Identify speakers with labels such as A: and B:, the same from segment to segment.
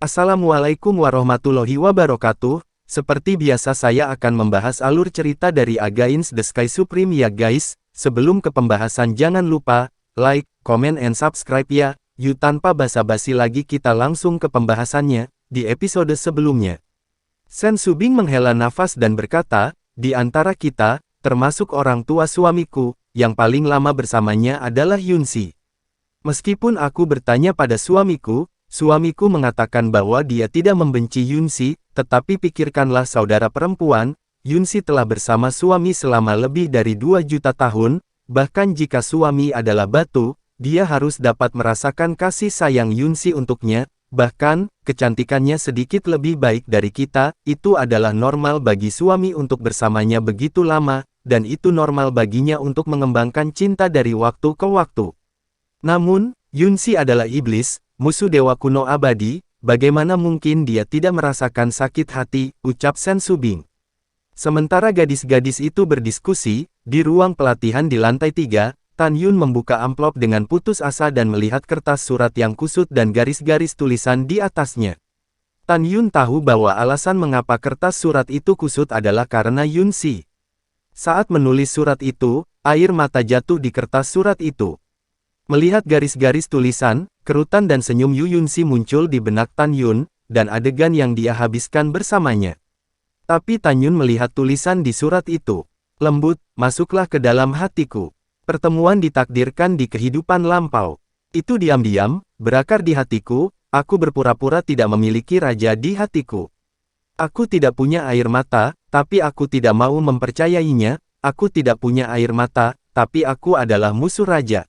A: Assalamualaikum warahmatullahi wabarakatuh. Seperti biasa saya akan membahas alur cerita dari Against the Sky Supreme ya guys. Sebelum ke pembahasan jangan lupa, like, comment and subscribe ya. Yuk tanpa basa-basi lagi kita langsung ke pembahasannya. Di episode sebelumnya, Sen Subing menghela nafas dan berkata, di antara kita, termasuk orang tua suamiku, yang paling lama bersamanya adalah Yunxi. Meskipun aku bertanya pada suamiku mengatakan bahwa dia tidak membenci Yunxi, tetapi pikirkanlah saudara perempuan, Yunxi telah bersama suami selama lebih dari 2 juta tahun, bahkan jika suami adalah batu, dia harus dapat merasakan kasih sayang Yunxi untuknya, bahkan, kecantikannya sedikit lebih baik dari kita, itu adalah normal bagi suami untuk bersamanya begitu lama, dan itu normal baginya untuk mengembangkan cinta dari waktu ke waktu. Namun, Yunxi adalah iblis, musuh dewa kuno abadi, bagaimana mungkin dia tidak merasakan sakit hati, ucap Sen Subing. Sementara gadis-gadis itu berdiskusi, di ruang pelatihan di lantai 3, Tan Yun membuka amplop dengan putus asa dan melihat kertas surat yang kusut dan garis-garis tulisan di atasnya. Tan Yun tahu bahwa alasan mengapa kertas surat itu kusut adalah karena Yunxi. Saat menulis surat itu, air mata jatuh di kertas surat itu. Melihat garis-garis tulisan, kerutan dan senyum Yunxi muncul di benak Tan Yun, dan adegan yang dia habiskan bersamanya. Tapi Tan Yun melihat tulisan di surat itu. Lembut, masuklah ke dalam hatiku. Pertemuan ditakdirkan di kehidupan lampau. Itu diam-diam, berakar di hatiku, aku berpura-pura tidak memiliki raja di hatiku. Aku tidak punya air mata, tapi aku tidak mau mempercayainya, aku tidak punya air mata, tapi aku adalah musuh raja.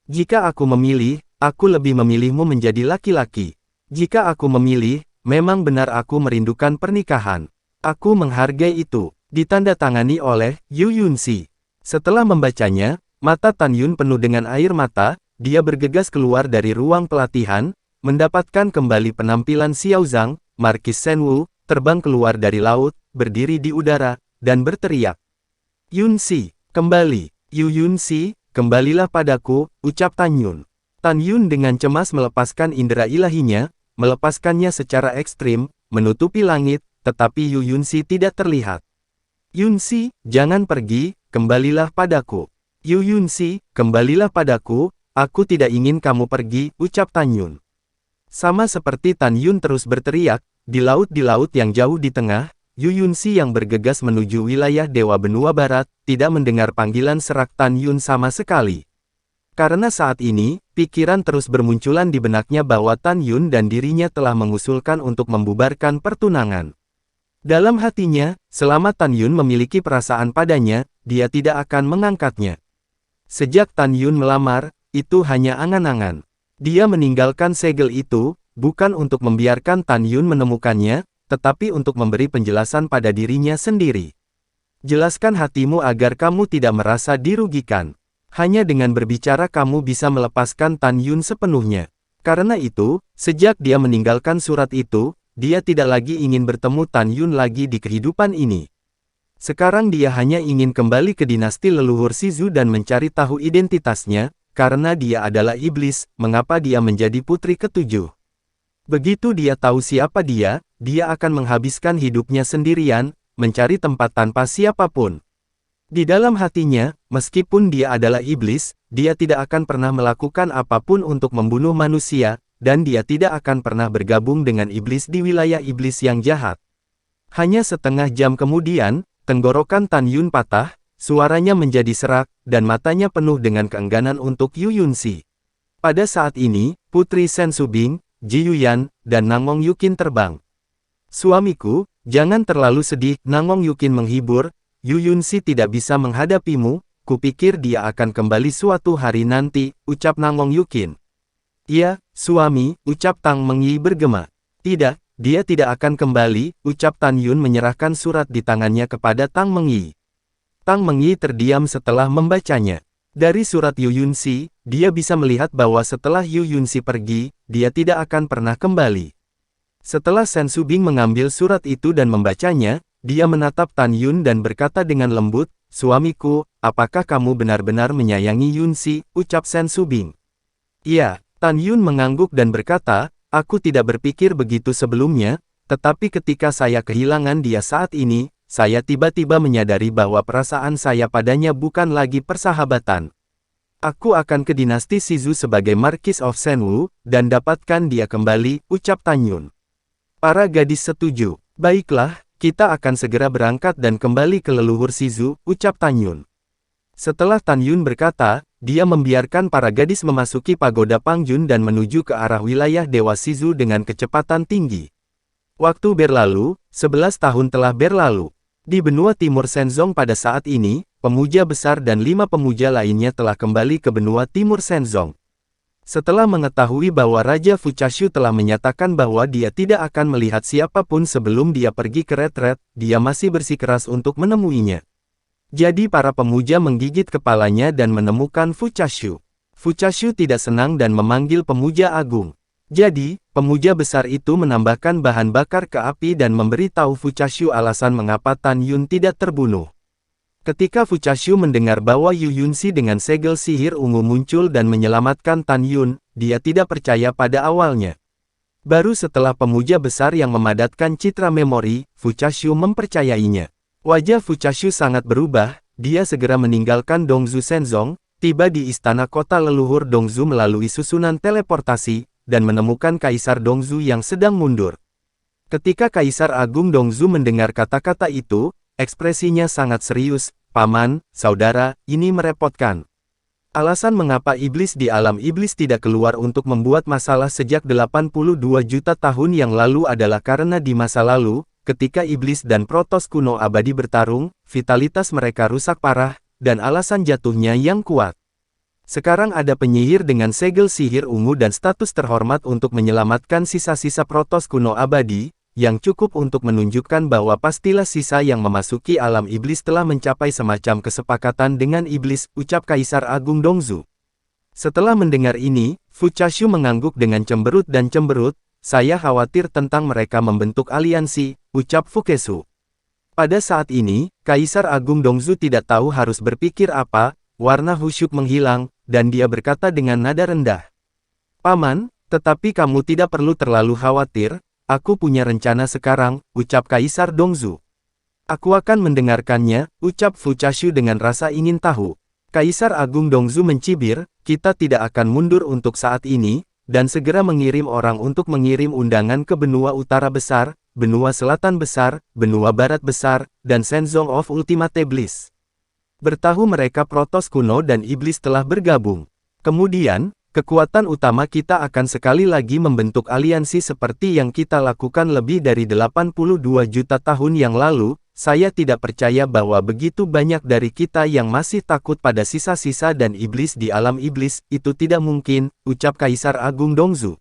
A: Jika aku memilih, aku lebih memilihmu menjadi laki-laki. Jika aku memilih, memang benar aku merindukan pernikahan. Aku menghargai itu. Ditandatangani oleh Yunxi. Setelah membacanya, mata Tan Yun penuh dengan air mata, dia bergegas keluar dari ruang pelatihan, mendapatkan kembali penampilan Xiao Zhang, Markis Shen Wu, terbang keluar dari laut, berdiri di udara, dan berteriak. Yunxi, kembali. Yunxi, kembalilah padaku, ucap Tan Yun. Tan Yun dengan cemas melepaskan indera ilahinya, melepaskannya secara ekstrim, menutupi langit, tetapi Yunxi tidak terlihat. Yunxi, jangan pergi, kembalilah padaku. Yunxi, kembalilah padaku, aku tidak ingin kamu pergi, ucap Tan Yun. Sama seperti Tan Yun terus berteriak, di laut yang jauh di tengah, Yunxi yang bergegas menuju wilayah Dewa Benua Barat, tidak mendengar panggilan serak Tan Yun sama sekali. Karena saat ini, pikiran terus bermunculan di benaknya bahwa Tan Yun dan dirinya telah mengusulkan untuk membubarkan pertunangan. Dalam hatinya, selama Tan Yun memiliki perasaan padanya, dia tidak akan mengangkatnya. Sejak Tan Yun melamar, itu hanya angan-angan. Dia meninggalkan segel itu, bukan untuk membiarkan Tan Yun menemukannya, tetapi untuk memberi penjelasan pada dirinya sendiri. Jelaskan hatimu agar kamu tidak merasa dirugikan. Hanya dengan berbicara kamu bisa melepaskan Tan Yun sepenuhnya. Karena itu, sejak dia meninggalkan surat itu, dia tidak lagi ingin bertemu Tan Yun lagi di kehidupan ini. Sekarang dia hanya ingin kembali ke dinasti leluhur Shizu dan mencari tahu identitasnya, karena dia adalah iblis, mengapa dia menjadi putri ketujuh. Begitu dia tahu siapa dia akan menghabiskan hidupnya sendirian, mencari tempat tanpa siapapun. Di dalam hatinya, meskipun dia adalah iblis, dia tidak akan pernah melakukan apapun untuk membunuh manusia, dan dia tidak akan pernah bergabung dengan iblis di wilayah iblis yang jahat. Hanya setengah jam kemudian, tenggorokan Tan Yun patah, suaranya menjadi serak, dan matanya penuh dengan keengganan untuk Yunxi. Pada saat ini, Putri Sen Subing, Ji Yuyan, dan Nangong Yukin terbang. Suamiku, jangan terlalu sedih, Nangong Yukin menghibur, Yunxi tidak bisa menghadapimu, kupikir dia akan kembali suatu hari nanti, ucap Nangong Yukin. Iya, suami, ucap Tang Mengyi bergema. Tidak, dia tidak akan kembali, ucap Tan Yun menyerahkan surat di tangannya kepada Tang Mengyi. Tang Mengyi terdiam setelah membacanya. Dari surat Yunxi, dia bisa melihat bahwa setelah Yunxi pergi, dia tidak akan pernah kembali. Setelah Sen Subing mengambil surat itu dan membacanya, dia menatap Tan Yun dan berkata dengan lembut, suamiku, apakah kamu benar-benar menyayangi Yunxi, ucap Sen Subing. Iya, Tan Yun mengangguk dan berkata, Aku tidak berpikir begitu sebelumnya, tetapi ketika saya kehilangan dia saat ini, saya tiba-tiba menyadari bahwa perasaan saya padanya bukan lagi persahabatan. Aku akan ke dinasti Shizu sebagai Marquis of Shenwu, dan dapatkan dia kembali, ucap Tan Yun. Para gadis setuju. Baiklah, kita akan segera berangkat dan kembali ke leluhur Shizu, ucap Tan Yun. Setelah Tan Yun berkata, dia membiarkan para gadis memasuki pagoda Pangjun dan menuju ke arah wilayah Dewa Shizu dengan kecepatan tinggi. Waktu berlalu, 11 tahun telah berlalu. Di benua timur Shenzong pada saat ini, pemuja besar dan 5 pemuja lainnya telah kembali ke benua timur Shenzong. Setelah mengetahui bahwa Raja Fuchashu telah menyatakan bahwa dia tidak akan melihat siapapun sebelum dia pergi ke retret, dia masih bersikeras untuk menemuinya. Jadi para pemuja menggigit kepalanya dan menemukan Fuchashu. Fuchashu tidak senang dan memanggil pemuja agung. Jadi, pemuja besar itu menambahkan bahan bakar ke api dan memberitahu Fuchashu alasan mengapa Tan Yun tidak terbunuh. Ketika Fuchashu mendengar bahwa Yu Yunxi dengan segel sihir ungu muncul dan menyelamatkan Tan Yun, dia tidak percaya pada awalnya. Baru setelah pemuja besar yang memadatkan citra memori, Fuchashu mempercayainya. Wajah Fuchashu sangat berubah, dia segera meninggalkan Dongzu Shenzong, tiba di istana kota leluhur Dongzu melalui susunan teleportasi, dan menemukan Kaisar Dongzu yang sedang mundur. Ketika Kaisar Agung Dongzu mendengar kata-kata itu, ekspresinya sangat serius, "Paman, saudara, ini merepotkan. Alasan mengapa iblis di alam iblis tidak keluar untuk membuat masalah sejak 82 juta tahun yang lalu adalah karena di masa lalu, ketika iblis dan Protoss kuno abadi bertarung, vitalitas mereka rusak parah, dan alasan jatuhnya yang kuat. Sekarang ada penyihir dengan segel sihir ungu dan status terhormat untuk menyelamatkan sisa-sisa Protoss kuno abadi, yang cukup untuk menunjukkan bahwa pastilah sisa yang memasuki alam iblis telah mencapai semacam kesepakatan dengan iblis, ucap Kaisar Agung Dongzu. Setelah mendengar ini, Fuchashu mengangguk dengan cemberut dan cemberut, "Saya khawatir tentang mereka membentuk aliansi," ucap Fukesu. Pada saat ini, Kaisar Agung Dongzu tidak tahu harus berpikir apa, warna khusyuk menghilang, dan dia berkata dengan nada rendah. "Paman, tetapi kamu tidak perlu terlalu khawatir, aku punya rencana sekarang," ucap Kaisar Dongzu. "Aku akan mendengarkannya," ucap Fuchashu dengan rasa ingin tahu. Kaisar Agung Dongzu mencibir, "Kita tidak akan mundur untuk saat ini, dan segera mengirim orang untuk mengirim undangan ke benua utara besar, benua selatan besar, benua barat besar, dan Shenzong of Ultimate Bliss. Bertahu mereka Protoss kuno dan iblis telah bergabung. Kemudian, kekuatan utama kita akan sekali lagi membentuk aliansi seperti yang kita lakukan lebih dari 82 juta tahun yang lalu. Saya tidak percaya bahwa begitu banyak dari kita yang masih takut pada sisa-sisa dan iblis di alam iblis, itu tidak mungkin," ucap Kaisar Agung Dongzu.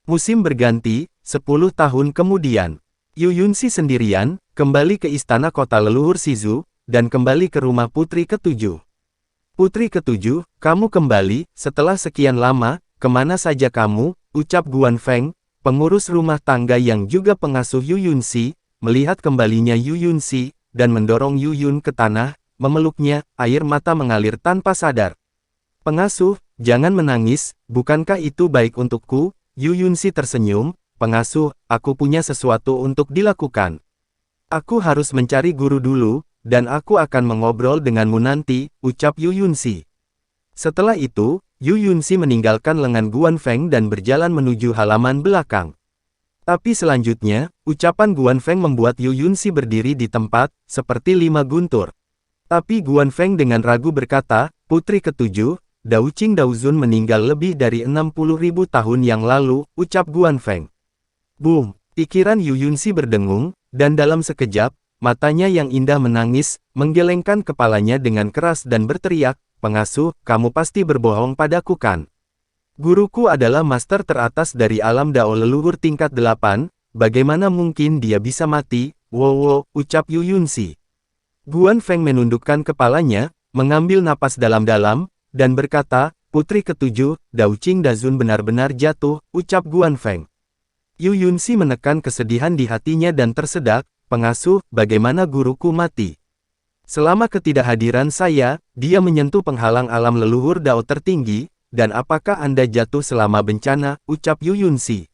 A: Musim berganti, 10 tahun kemudian. Yu Yunxi sendirian, kembali ke istana kota leluhur Shizu, dan kembali ke rumah putri ketujuh. "Putri ketujuh, kamu kembali, setelah sekian lama, kemana saja kamu?" ucap Guan Feng, pengurus rumah tangga yang juga pengasuh Yu Yunxi, melihat kembalinya Yu Yunxi, dan mendorong Yu Yun ke tanah, memeluknya, air mata mengalir tanpa sadar. "Pengasuh, jangan menangis, bukankah itu baik untukku?" Yu Yunxi tersenyum, "Pengasuh, aku punya sesuatu untuk dilakukan. Aku harus mencari guru dulu, dan aku akan mengobrol denganmu nanti," ucap Yu Yunxi. Setelah itu, Yu Yunxi meninggalkan lengan Guan Feng dan berjalan menuju halaman belakang. Tapi selanjutnya, ucapan Guan Feng membuat Yu Yunxi berdiri di tempat, seperti 5 guntur. Tapi Guan Feng dengan ragu berkata, "Putri ketujuh, Dao Qing Daozun meninggal lebih dari 60.000 tahun yang lalu," ucap Guan Feng. Boom! Pikiran Yu Yunxi berdengung, dan dalam sekejap, matanya yang indah menangis, menggelengkan kepalanya dengan keras dan berteriak, "Pengasuh, kamu pasti berbohong padaku kan? Guruku adalah master teratas dari alam Dao leluhur tingkat 8, bagaimana mungkin dia bisa mati?" "Wow," ucap Yu Yunxi. Guan Feng menundukkan kepalanya, mengambil napas dalam-dalam, dan berkata, "Putri ketujuh, Dao Qing Daozun benar-benar jatuh," ucap Guan Feng. Yu Yunxi menekan kesedihan di hatinya dan tersedak, "Pengasuh, bagaimana guruku mati? Selama ketidakhadiran saya, dia menyentuh penghalang alam leluhur Dao tertinggi, dan apakah Anda jatuh selama bencana?" ucap Yu Yunxi.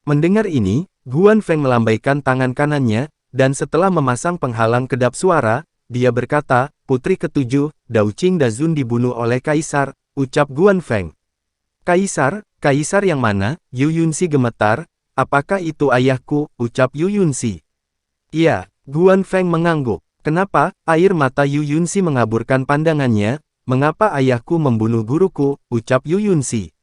A: Mendengar ini, Guan Feng melambaikan tangan kanannya, dan setelah memasang penghalang kedap suara, dia berkata, "Putri ketujuh, Dao Qing Dazun dibunuh oleh Kaisar," ucap Guan Feng. "Kaisar? Kaisar yang mana?" Yu Yunxi gemetar. "Apakah itu ayahku?" ucap Yu Yunxi. "Iya." Guan Feng mengangguk. "Kenapa?" Air mata Yu Yunxi mengaburkan pandangannya. "Mengapa ayahku membunuh guruku?" ucap Yu Yunxi.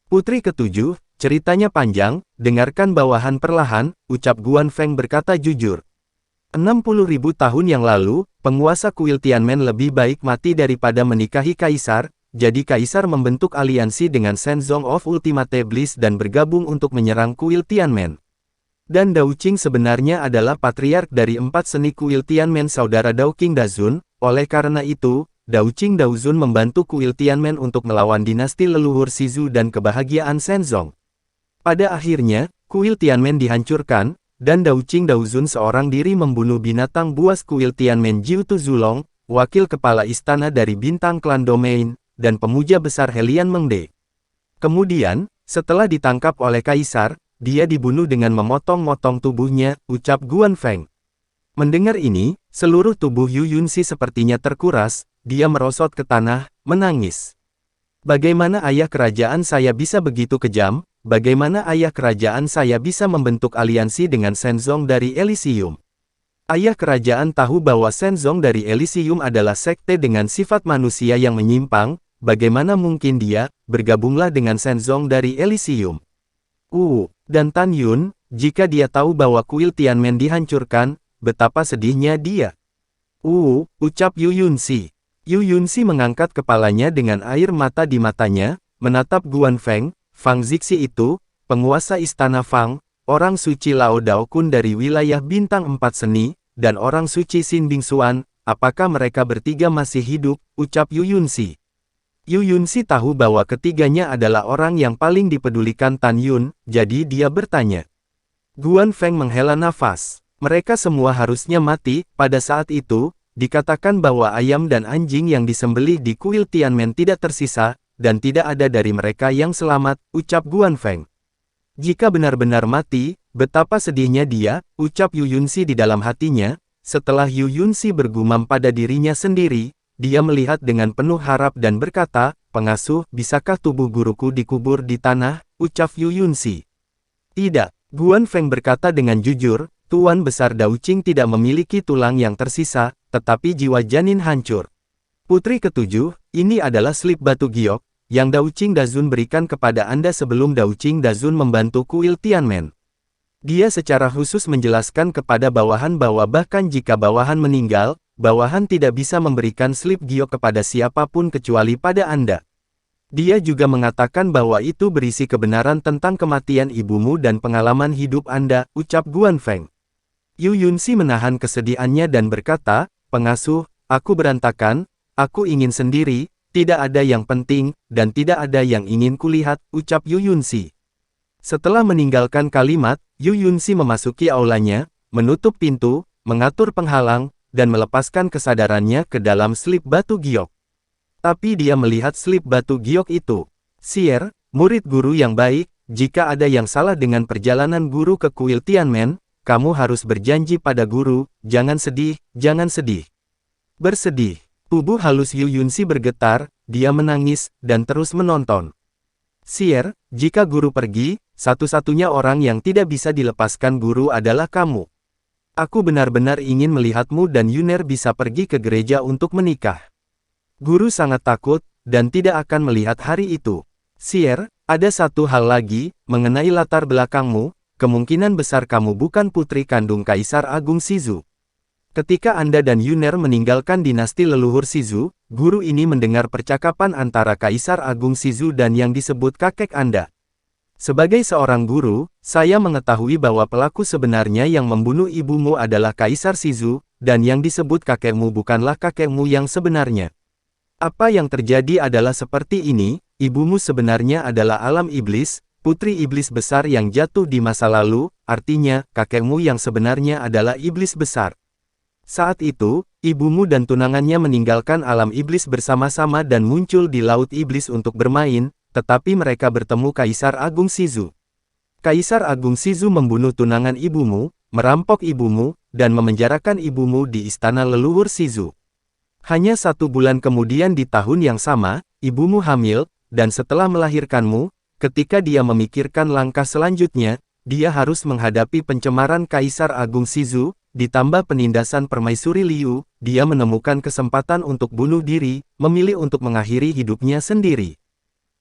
A: "Putri ketujuh, ceritanya panjang, dengarkan bawahan perlahan," ucap Guan Feng berkata jujur. 60.000 tahun yang lalu, penguasa kuil Tianmen lebih baik mati daripada menikahi kaisar, jadi kaisar membentuk aliansi dengan Shenzong of Ultimate Bliss dan bergabung untuk menyerang kuil Tianmen. Dan Dao Qing sebenarnya adalah patriark dari 4 seni kuil Tianmen saudara Dao Qing Dazun, oleh karena itu, Dao Qing Daozun membantu kuil Tianmen untuk melawan dinasti leluhur Shizu dan kebahagiaan Shenzong. Pada akhirnya, kuil Tianmen dihancurkan, dan Dao Qing Daozun seorang diri membunuh binatang buas kuil Tianmen Jiu Tu Zulong, wakil kepala istana dari bintang klan Domain, dan pemuja besar Helian Mengde. Kemudian, setelah ditangkap oleh kaisar, dia dibunuh dengan memotong-motong tubuhnya, ucap Guan Feng. Mendengar ini, seluruh tubuh Yu Yunxi sepertinya terkuras, dia merosot ke tanah, menangis. "Bagaimana ayah kerajaan saya bisa begitu kejam? Bagaimana ayah kerajaan saya bisa membentuk aliansi dengan Shenzong dari Elysium? Ayah kerajaan tahu bahwa Shenzong dari Elysium adalah sekte dengan sifat manusia yang menyimpang, bagaimana mungkin dia, bergabunglah dengan Shenzong dari Elysium? Dan Tan Yun, jika dia tahu bahwa kuil Tianmen dihancurkan, betapa sedihnya dia." Ucap Yu Yunxi. Yu Yunxi mengangkat kepalanya dengan air mata di matanya, menatap Guan Feng. "Fang Zixi itu, penguasa istana Fang, orang suci Lao Dao Kun dari wilayah bintang 4 seni, dan orang suci Xin Bingxuan, apakah mereka bertiga masih hidup?" ucap Yu Yunxi. Yu Yunxi tahu bahwa ketiganya adalah orang yang paling dipedulikan Tan Yun, jadi dia bertanya. Guan Feng menghela nafas. "Mereka semua harusnya mati." Pada saat itu, dikatakan bahwa ayam dan anjing yang disembelih di kuil Tianmen tidak tersisa, dan tidak ada dari mereka yang selamat, ucap Guan Feng. "Jika benar-benar mati, betapa sedihnya dia," ucap Yu Yunxi di dalam hatinya. Setelah Yu Yunxi bergumam pada dirinya sendiri, dia melihat dengan penuh harap dan berkata, "Pengasuh, bisakah tubuh guruku dikubur di tanah?" ucap Yu Yunxi. "Tidak." Guan Feng berkata dengan jujur, "Tuan Besar Dao Qing tidak memiliki tulang yang tersisa, tetapi jiwa janin hancur. Putri ketujuh, ini adalah slip batu giok, yang Dao Qing Dazun berikan kepada Anda sebelum Dao Qing Dazun membantu kuil Tianmen." Dia secara khusus menjelaskan kepada bawahan bahwa bahkan jika bawahan meninggal, bawahan tidak bisa memberikan slip giok kepada siapapun kecuali pada Anda. Dia juga mengatakan bahwa itu berisi kebenaran tentang kematian ibumu dan pengalaman hidup Anda, ucap Guan Feng. Yu Yunxi menahan kesedihannya dan berkata, "Pengasuh, aku berantakan, aku ingin sendiri, tidak ada yang penting, dan tidak ada yang ingin kulihat," ucap Yu Yunxi. Setelah meninggalkan kalimat, Yu Yunxi memasuki aulanya, menutup pintu, mengatur penghalang, dan melepaskan kesadarannya ke dalam slip batu giok. Tapi dia melihat slip batu giok itu. "Sier, murid guru yang baik, jika ada yang salah dengan perjalanan guru ke kuil Tianmen, kamu harus berjanji pada guru, jangan sedih, jangan sedih." Bersedih. Tubuh halus Yu Yunxi bergetar, dia menangis, dan terus menonton. "Sier, jika guru pergi, satu-satunya orang yang tidak bisa dilepaskan guru adalah kamu. Aku benar-benar ingin melihatmu dan Yuner bisa pergi ke gereja untuk menikah." Guru sangat takut, dan tidak akan melihat hari itu. "Sier, ada satu hal lagi, mengenai latar belakangmu, kemungkinan besar kamu bukan putri kandung Kaisar Agung Shizu. Ketika Anda dan Yuner meninggalkan dinasti leluhur Shizu, guru ini mendengar percakapan antara Kaisar Agung Shizu dan yang disebut kakek Anda. Sebagai seorang guru, saya mengetahui bahwa pelaku sebenarnya yang membunuh ibumu adalah Kaisar Shizu, dan yang disebut kakekmu bukanlah kakekmu yang sebenarnya. Apa yang terjadi adalah seperti ini, ibumu sebenarnya adalah alam iblis, putri iblis besar yang jatuh di masa lalu, artinya, kakekmu yang sebenarnya adalah iblis besar. Saat itu, ibumu dan tunangannya meninggalkan alam iblis bersama-sama dan muncul di laut iblis untuk bermain, tetapi mereka bertemu Kaisar Agung Shizu. Kaisar Agung Shizu membunuh tunangan ibumu, merampok ibumu, dan memenjarakan ibumu di istana leluhur Shizu. Hanya 1 bulan kemudian di tahun yang sama, ibumu hamil, dan setelah melahirkanmu, ketika dia memikirkan langkah selanjutnya, dia harus menghadapi pencemaran Kaisar Agung Shizu, ditambah penindasan Permaisuri Liu, dia menemukan kesempatan untuk bunuh diri, memilih untuk mengakhiri hidupnya sendiri.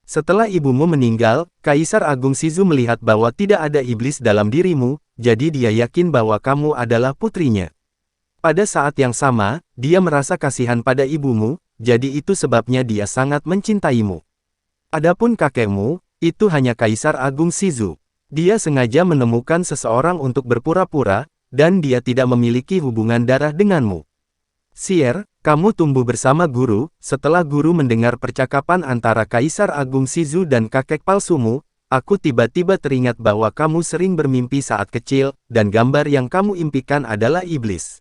A: Setelah ibumu meninggal, Kaisar Agung Shizu melihat bahwa tidak ada iblis dalam dirimu, jadi dia yakin bahwa kamu adalah putrinya. Pada saat yang sama, dia merasa kasihan pada ibumu, jadi itu sebabnya dia sangat mencintaimu. Adapun kakekmu, itu hanya Kaisar Agung Shizu. Dia sengaja menemukan seseorang untuk berpura-pura, dan dia tidak memiliki hubungan darah denganmu. Xier, kamu tumbuh bersama guru. Setelah guru mendengar percakapan antara Kaisar Agung Shizu dan kakek palsumu, aku tiba-tiba teringat bahwa kamu sering bermimpi saat kecil, dan gambar yang kamu impikan adalah iblis.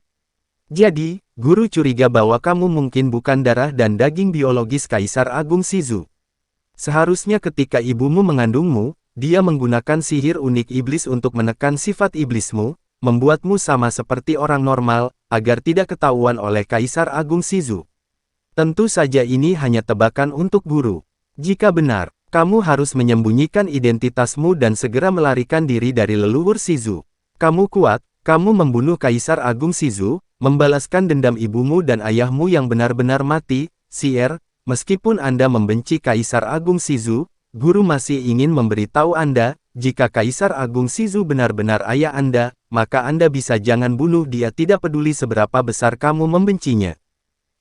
A: Jadi, guru curiga bahwa kamu mungkin bukan darah dan daging biologis Kaisar Agung Shizu. Seharusnya ketika ibumu mengandungmu, dia menggunakan sihir unik iblis untuk menekan sifat iblismu, membuatmu sama seperti orang normal, agar tidak ketahuan oleh Kaisar Agung Shizu. Tentu saja ini hanya tebakan untuk guru. Jika benar, kamu harus menyembunyikan identitasmu dan segera melarikan diri dari leluhur Shizu. Kamu kuat, kamu membunuh Kaisar Agung Shizu, membalaskan dendam ibumu dan ayahmu yang benar-benar mati. Xier, meskipun Anda membenci Kaisar Agung Shizu, guru masih ingin memberitahu Anda, jika Kaisar Agung Shizu benar-benar ayah Anda, maka Anda bisa jangan bunuh dia, tidak peduli seberapa besar kamu membencinya.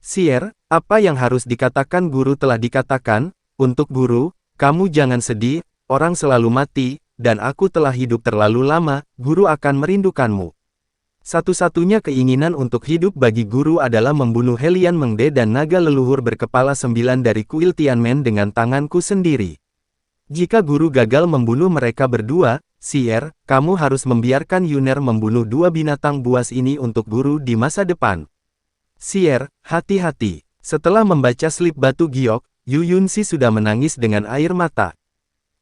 A: Xier, apa yang harus dikatakan guru telah dikatakan. Untuk guru, kamu jangan sedih, orang selalu mati, dan aku telah hidup terlalu lama, guru akan merindukanmu. Satu-satunya keinginan untuk hidup bagi guru adalah membunuh Helian Mengde dan naga leluhur berkepala 9 dari kuil Tianmen dengan tanganku sendiri. Jika guru gagal membunuh mereka berdua, Xier, kamu harus membiarkan Yuner membunuh 2 binatang buas ini untuk guru di masa depan. Xier, hati-hati. Setelah membaca slip batu giok, Yu Yunxi sudah menangis dengan air mata.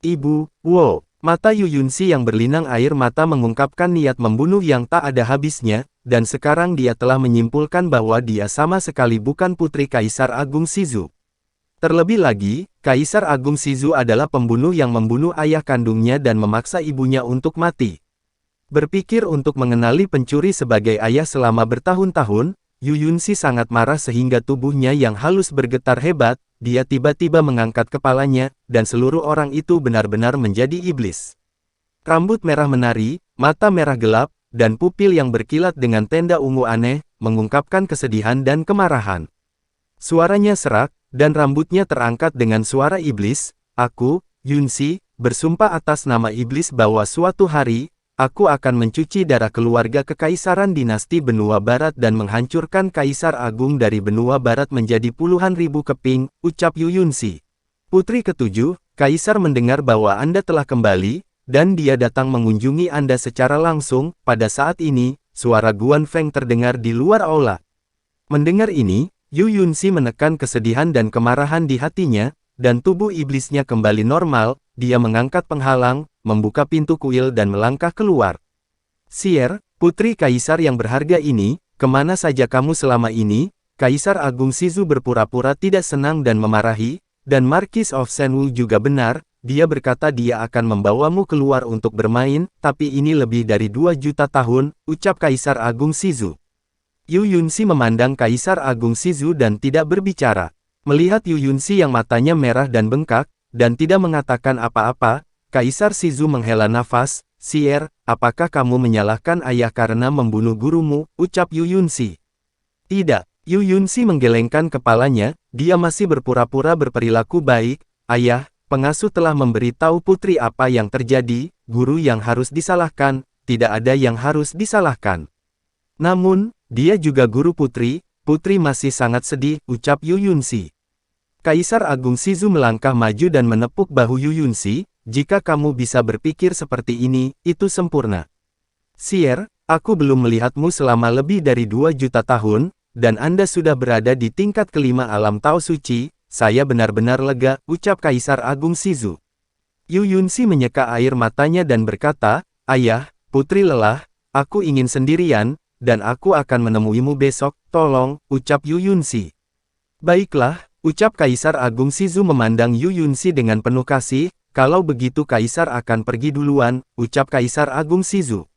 A: Ibu, wow. Mata Yu Yunxi yang berlinang air mata mengungkapkan niat membunuh yang tak ada habisnya, dan sekarang dia telah menyimpulkan bahwa dia sama sekali bukan putri Kaisar Agung Shizu. Terlebih lagi, Kaisar Agung Shizu adalah pembunuh yang membunuh ayah kandungnya dan memaksa ibunya untuk mati. Berpikir untuk mengenali pencuri sebagai ayah selama bertahun-tahun, Yu Yunxi sangat marah sehingga tubuhnya yang halus bergetar hebat. Dia tiba-tiba mengangkat kepalanya, dan seluruh orang itu benar-benar menjadi iblis. Rambut merah menari, mata merah gelap, dan pupil yang berkilat dengan tenda ungu aneh, mengungkapkan kesedihan dan kemarahan. Suaranya serak, dan rambutnya terangkat dengan suara iblis. Aku, Yunxi, bersumpah atas nama iblis bahwa suatu hari, aku akan mencuci darah keluarga kekaisaran dinasti Benua Barat dan menghancurkan Kaisar Agung dari Benua Barat menjadi puluhan ribu keping, ucap Yu Yunxi. Putri ketujuh, Kaisar mendengar bahwa Anda telah kembali, dan dia datang mengunjungi Anda secara langsung. Pada saat ini, suara Guan Feng terdengar di luar aula. Mendengar ini, Yu Yunxi menekan kesedihan dan kemarahan di hatinya, dan tubuh iblisnya kembali normal. Dia mengangkat penghalang, membuka pintu kuil dan melangkah keluar. Xier, putri kaisar yang berharga ini, kemana saja kamu selama ini? Kaisar Agung Shizu berpura-pura tidak senang dan memarahi, dan Marquis of Shenwu juga benar, dia berkata dia akan membawamu keluar untuk bermain, tapi ini lebih dari 2 juta tahun, ucap Kaisar Agung Shizu. Yu Yunxi memandang Kaisar Agung Shizu dan tidak berbicara. Melihat Yu Yunxi yang matanya merah dan bengkak, dan tidak mengatakan apa-apa, Kaisar Shizu menghela nafas. Xier, apakah kamu menyalahkan ayah karena membunuh gurumu, ucap Yu Yunxi. Tidak, Yu Yunxi menggelengkan kepalanya, dia masih berpura-pura berperilaku baik. Ayah, pengasuh telah memberitahu putri apa yang terjadi, guru yang harus disalahkan, tidak ada yang harus disalahkan. Namun, dia juga guru putri masih sangat sedih, ucap Yu Yunxi. Kaisar Agung Shizu melangkah maju dan menepuk bahu Yu Yunxi, jika kamu bisa berpikir seperti ini, itu sempurna. Xier, aku belum melihatmu selama lebih dari 2 juta tahun, dan Anda sudah berada di tingkat kelima alam Tao Suci, saya benar-benar lega, ucap Kaisar Agung Shizu. Yu Yunxi menyeka air matanya dan berkata, "Ayah, putri lelah, aku ingin sendirian, dan aku akan menemuimu besok, tolong," ucap Yu Yunxi. "Baiklah," ucap Kaisar Agung Shizu memandang Yu Yunxi dengan penuh kasih, "kalau begitu Kaisar akan pergi duluan," ucap Kaisar Agung Shizu.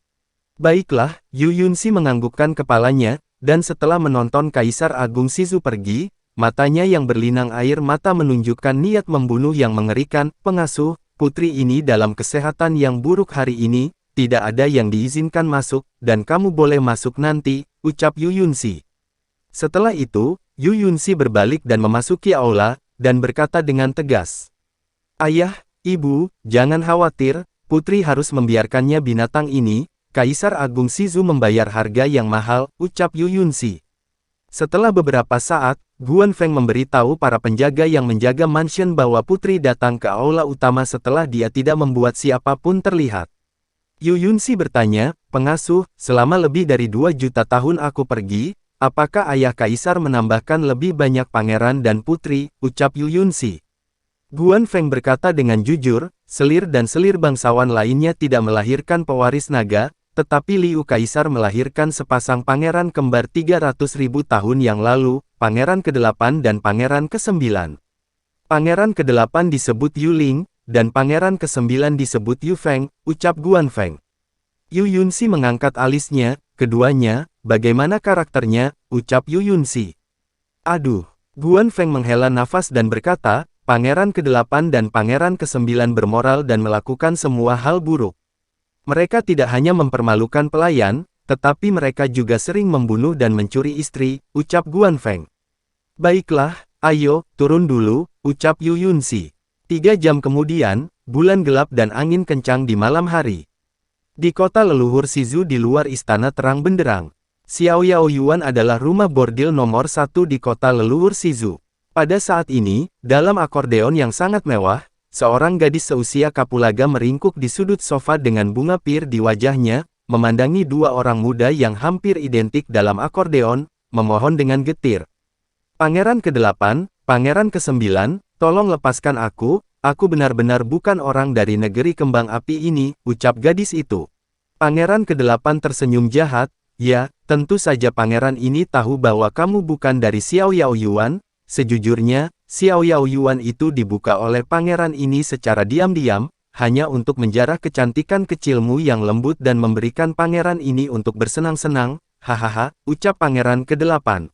A: "Baiklah," Yu Yunxi menganggukkan kepalanya, dan setelah menonton Kaisar Agung Shizu pergi, matanya yang berlinang air mata menunjukkan niat membunuh yang mengerikan. "Pengasuh, putri ini dalam kesehatan yang buruk hari ini, tidak ada yang diizinkan masuk, dan kamu boleh masuk nanti," ucap Yu Yunxi. Setelah itu, Yu Yunxi berbalik dan memasuki aula, dan berkata dengan tegas, "Ayah, Ibu, jangan khawatir, putri harus membiarkannya binatang ini, Kaisar Agung Shizu membayar harga yang mahal," ucap Yu Yunxi. Setelah beberapa saat, Guan Feng memberitahu para penjaga yang menjaga mansion bahwa putri datang ke aula utama setelah dia tidak membuat siapapun terlihat. Yu Yunxi bertanya, "Pengasuh, selama lebih dari 2 juta tahun aku pergi, apakah ayah Kaisar menambahkan lebih banyak pangeran dan putri?" ucap Yu Yunxi. Guan Feng berkata dengan jujur, "Selir dan selir bangsawan lainnya tidak melahirkan pewaris naga, tetapi Liu Kaisar melahirkan sepasang pangeran kembar 300.000 tahun yang lalu, pangeran ke-8 dan pangeran ke-9. Pangeran ke-8 disebut Yu Ling, dan pangeran ke-9 disebut Yu Feng," ucap Guan Feng. Yu Yunxi mengangkat alisnya, "Keduanya, bagaimana karakternya?" ucap Yu Yunxi. "Aduh." Guan Feng menghela nafas dan berkata, "Pangeran ke-8 dan pangeran ke-9 bermoral dan melakukan semua hal buruk. Mereka tidak hanya mempermalukan pelayan, tetapi mereka juga sering membunuh dan mencuri istri," ucap Guan Feng. "Baiklah, ayo, turun dulu," ucap Yu Yunxi. 3 jam kemudian, bulan gelap dan angin kencang di malam hari. Di kota leluhur Shizu di luar istana terang benderang. Xiao Yao Yuan adalah rumah bordil nomor 1 di kota leluhur Shizu. Pada saat ini, dalam akordeon yang sangat mewah, seorang gadis seusia kapulaga meringkuk di sudut sofa dengan bunga pir di wajahnya, memandangi 2 orang muda yang hampir identik dalam akordeon, memohon dengan getir. "Pangeran ke-8, pangeran ke-9, tolong lepaskan aku benar-benar bukan orang dari negeri kembang api ini," ucap gadis itu. Pangeran ke-8 tersenyum jahat, "Ya, tentu saja pangeran ini tahu bahwa kamu bukan dari Xiao Yao Yuan. Sejujurnya, Xiao Yao Yuan itu dibuka oleh pangeran ini secara diam-diam, hanya untuk menjarah kecantikan kecilmu yang lembut dan memberikan pangeran ini untuk bersenang-senang, hahaha," ucap pangeran ke-8.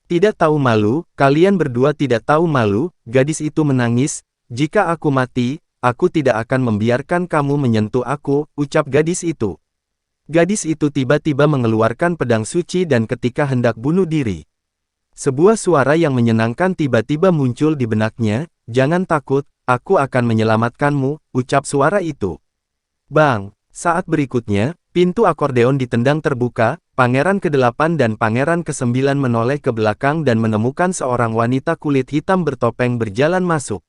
A: "Tidak tahu malu, kalian berdua tidak tahu malu," gadis itu menangis, "jika aku mati, aku tidak akan membiarkan kamu menyentuh aku," ucap gadis itu. Gadis itu tiba-tiba mengeluarkan pedang suci dan ketika hendak bunuh diri, sebuah suara yang menyenangkan tiba-tiba muncul di benaknya, "Jangan takut, aku akan menyelamatkanmu," ucap suara itu. Bang! Saat berikutnya, pintu akordeon ditendang terbuka, pangeran ke-8 dan pangeran ke-9 menoleh ke belakang dan menemukan seorang wanita kulit hitam bertopeng berjalan masuk.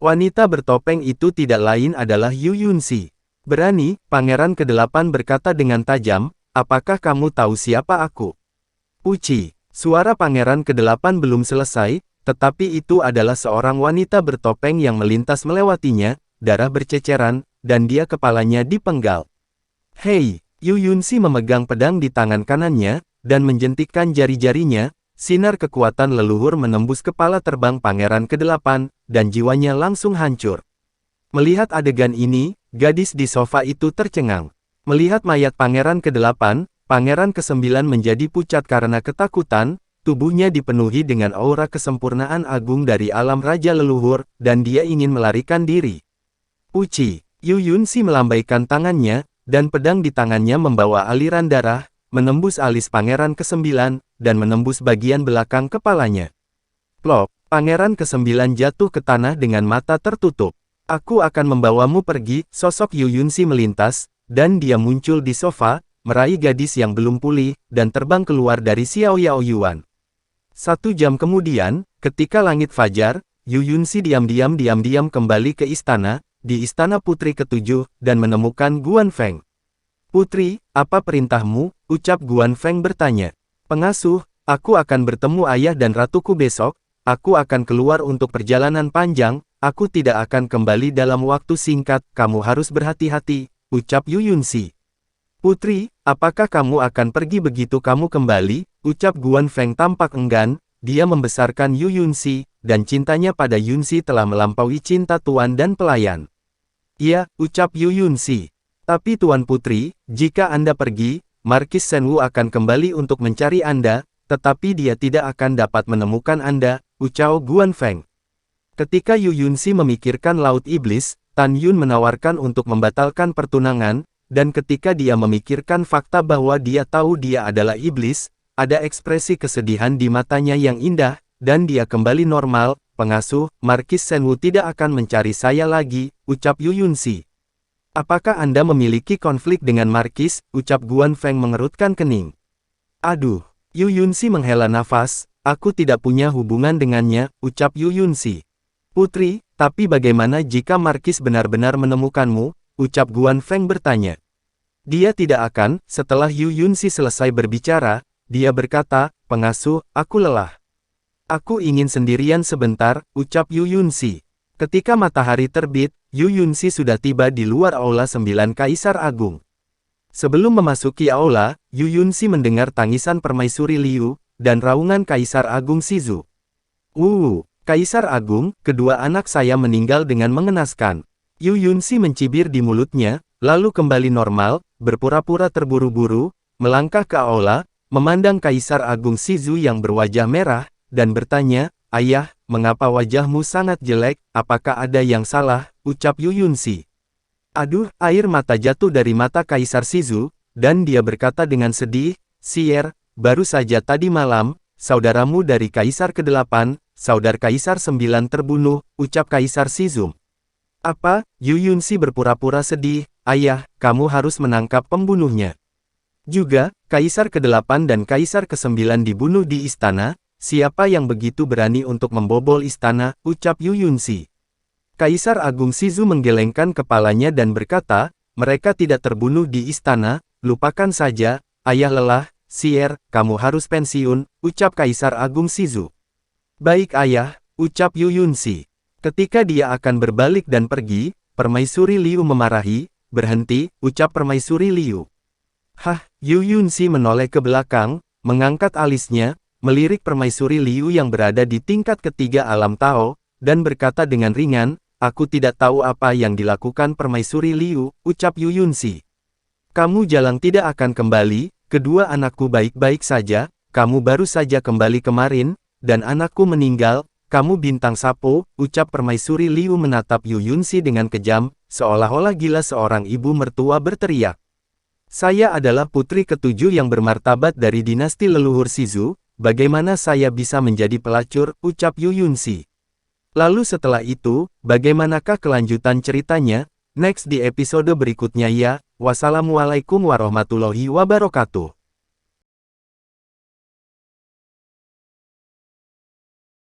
A: Wanita bertopeng itu tidak lain adalah Yu Yunxi. "Berani," pangeran ke-8 berkata dengan tajam, "apakah kamu tahu siapa aku?" "Uci." Suara pangeran ke-8 belum selesai, tetapi itu adalah seorang wanita bertopeng yang melintas melewatinya, darah berceceran, dan dia kepalanya dipenggal. "Hei!" Yu Yunxi memegang pedang di tangan kanannya, dan menjentikkan jari-jarinya, sinar kekuatan leluhur menembus kepala terbang pangeran ke-8, dan jiwanya langsung hancur. Melihat adegan ini, gadis di sofa itu tercengang. Melihat mayat pangeran ke-8, pangeran ke-9 menjadi pucat karena ketakutan, tubuhnya dipenuhi dengan aura kesempurnaan agung dari alam raja leluhur, dan dia ingin melarikan diri. "Uci!" Yu Yunxi melambaikan tangannya, dan pedang di tangannya membawa aliran darah, menembus alis pangeran ke-9, dan menembus bagian belakang kepalanya. Plop! Pangeran ke-9 jatuh ke tanah dengan mata tertutup. "Aku akan membawamu pergi," sosok Yu Yunxi melintas, dan dia muncul di sofa, meraih gadis yang belum pulih, dan terbang keluar dari Xiao Yao Yuan. 1 jam kemudian, ketika langit fajar, Yu Yunxi diam-diam kembali ke istana, di istana putri ke-7, dan menemukan Guan Feng. "Putri, apa perintahmu?" ucap Guan Feng bertanya. "Pengasuh, aku akan bertemu ayah dan ratuku besok, aku akan keluar untuk perjalanan panjang," aku tidak akan kembali dalam waktu singkat, kamu harus berhati-hati, ucap Yu Yunxi. Putri, apakah kamu akan pergi begitu kamu kembali, ucap Guan Feng tampak enggan, dia membesarkan Yu Yunxi, dan cintanya pada Yunxi telah melampaui cinta tuan dan pelayan. Iya, ucap Yu Yunxi. Tapi Tuan Putri, jika Anda pergi, Markis Shenwu akan kembali untuk mencari Anda, tetapi dia tidak akan dapat menemukan Anda, ucap Guan Feng. Ketika Yu Yunxi memikirkan Laut Iblis, Tan Yun menawarkan untuk membatalkan pertunangan, dan ketika dia memikirkan fakta bahwa dia tahu dia adalah iblis, ada ekspresi kesedihan di matanya yang indah, dan dia kembali normal. Pengasuh, Markis Shenwu tidak akan mencari saya lagi, ucap Yu Yunxi. Apakah Anda memiliki konflik dengan Markis, ucap Guan Feng mengerutkan kening. Aduh, Yu Yunxi menghela nafas, aku tidak punya hubungan dengannya, ucap Yu Yunxi. Putri, tapi bagaimana jika Markis benar-benar menemukanmu, ucap Guan Feng bertanya. Dia tidak akan, setelah Yu Yunxi selesai berbicara, dia berkata, pengasuh, aku lelah. Aku ingin sendirian sebentar, ucap Yu Yunxi. Ketika matahari terbit, Yu Yunxi sudah tiba di luar Aula 9 Kaisar Agung. Sebelum memasuki aula, Yu Yunxi mendengar tangisan Permaisuri Liu, dan raungan Kaisar Agung Shizu. Kaisar Agung, kedua anak saya meninggal dengan mengenaskan. Yu Yunxi mencibir di mulutnya, lalu kembali normal, berpura-pura terburu-buru, melangkah ke aula, memandang Kaisar Agung Shizu yang berwajah merah, dan bertanya, ayah, mengapa wajahmu sangat jelek, apakah ada yang salah, ucap Yu Yunxi. Aduh, air mata jatuh dari mata Kaisar Shizu, dan dia berkata dengan sedih, Sier, baru saja tadi malam, saudaramu dari Kaisar ke-8, saudara Kaisar 9 terbunuh, ucap Kaisar Shizu. Apa? Yu Yunxi berpura-pura sedih, ayah, kamu harus menangkap pembunuhnya. Juga, Kaisar ke-8 dan Kaisar ke-9 dibunuh di istana. Siapa yang begitu berani untuk membobol istana, ucap Yu Yunxi. Kaisar Agung Shizu menggelengkan kepalanya dan berkata, mereka tidak terbunuh di istana, lupakan saja, ayah lelah, Sier, kamu harus pensiun, ucap Kaisar Agung Shizu. Baik ayah, ucap Yu Yunxi. Ketika dia akan berbalik dan pergi, Permaisuri Liu memarahi, berhenti, ucap Permaisuri Liu. Hah, Yu Yunxi menoleh ke belakang, mengangkat alisnya, melirik Permaisuri Liu yang berada di tingkat ketiga alam Tao, dan berkata dengan ringan, aku tidak tahu apa yang dilakukan Permaisuri Liu, ucap Yu Yunxi. Kamu jalang tidak akan kembali, kedua anakku baik-baik saja, kamu baru saja kembali kemarin, dan anakku meninggal, kamu bintang sapo, ucap Permaisuri Liu menatap Yu Yunxi dengan kejam, seolah-olah gila seorang ibu mertua berteriak. Saya adalah putri ketujuh yang bermartabat dari dinasti leluhur Shizu. Bagaimana saya bisa menjadi pelacur, ucap Yu Yunxi. Lalu setelah itu, bagaimanakah kelanjutan ceritanya? Next di episode berikutnya ya. Wassalamualaikum warahmatullahi wabarakatuh.